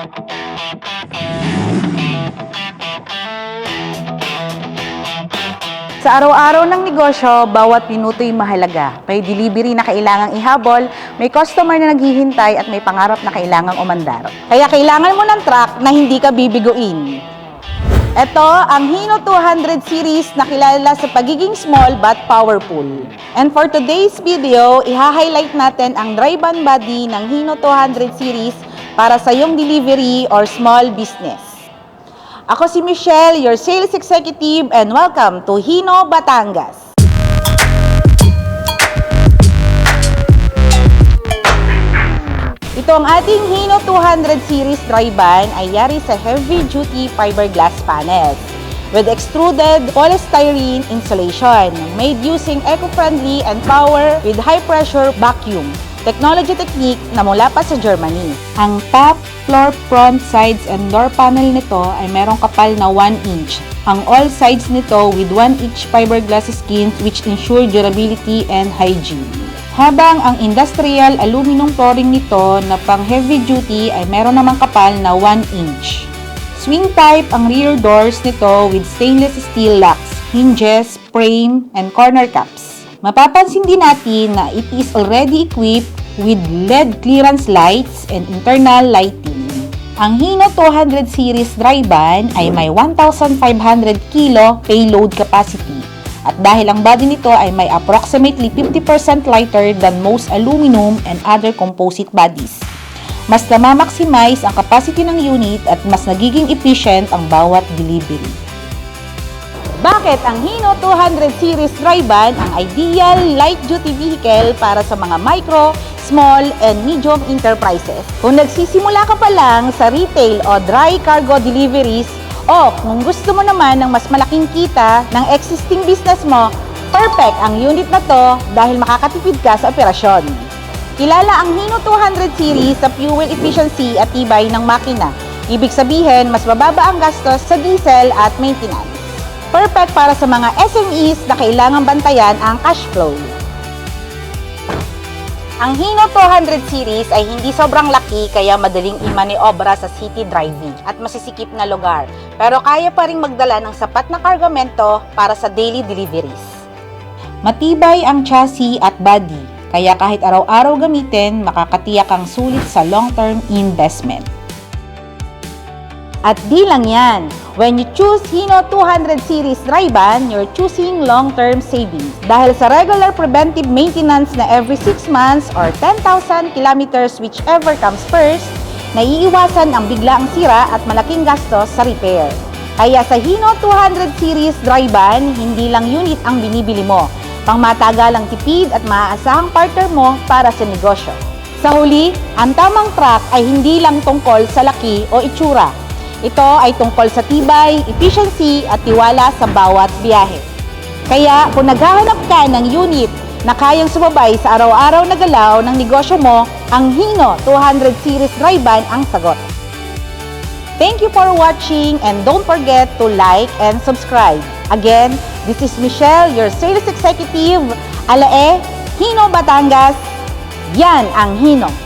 Sa araw-araw ng negosyo, bawat minuto'y mahalaga. May delivery na kailangang ihabol, may customer na naghihintay at may pangarap na kailangang umandar. Kaya kailangan mo ng truck na hindi ka bibiguin. Ito ang Hino 200 series na kilala sa pagiging small but powerful. And for today's video, iha-highlight natin ang dry van body ng Hino 200 series para sa iyong delivery or small business. Ako si Michelle, your sales executive, and welcome to Hino, Batangas. Ito ang ating Hino 200 series dry van ay yari sa heavy-duty fiberglass panels with extruded polystyrene insulation made using eco-friendly and power with high-pressure vacuum technology technique na mula pa sa Germany. Ang top, floor, front, sides, and door panel nito ay merong kapal na 1 inch. Ang all sides nito with 1 inch fiberglass skins which ensure durability and hygiene. Habang ang industrial aluminum flooring nito na pang heavy duty ay meron namang kapal na 1 inch. Swing type ang rear doors nito with stainless steel locks, hinges, frame, and corner caps. Mapapansin din natin na it is already equipped with LED clearance lights and internal lighting. Ang Hino 200 series dry van ay may 1,500 kilo payload capacity. At dahil ang body nito ay may approximately 50% lighter than most aluminum and other composite bodies, mas na-maximize ang capacity ng unit at mas nagiging efficient ang bawat delivery. Bakit ang Hino 200 series dry van ang ideal light-duty vehicle para sa mga micro, small, and medium enterprises? Kung nagsisimula ka pa lang sa retail o dry cargo deliveries, o kung gusto mo naman ng mas malaking kita ng existing business mo, perfect ang unit na to dahil makakatipid ka sa operasyon. Kilala ang Hino 200 series sa fuel efficiency at tibay ng makina. Ibig sabihin, mas mababa ang gastos sa diesel at maintenance. Perfect para sa mga SMEs na kailangang bantayan ang cash flow. Ang Hino 200 series ay hindi sobrang laki kaya madaling imaniobra sa city driving at masisikip na lugar, pero kaya pa ring magdala ng sapat na kargamento para sa daily deliveries. Matibay ang chassis at body, kaya kahit araw-araw gamitin, makakatiyak ang sulit sa long-term investment. At di lang yan, when you choose Hino 200 series dry van, you're choosing long-term savings. Dahil sa regular preventive maintenance na every 6 months or 10,000 kilometers whichever comes first, naiiwasan ang biglaang sira at malaking gastos sa repair. Kaya sa Hino 200 series dry van, hindi lang unit ang binibili mo, pangmatagalang tipid at maaasahang partner mo para sa negosyo. Sa huli, ang tamang truck ay hindi lang tungkol sa laki o itsura. Ito ay tungkol sa tibay, efficiency at tiwala sa bawat biyahe. Kaya kung naghahanap ka ng unit na kayang sumabay sa araw-araw na galaw ng negosyo mo, ang Hino 200 series dry van ang sagot. Thank you for watching and don't forget to like and subscribe. Again, this is Michelle, your sales executive. Alae, Hino, Batangas. Yan ang Hino.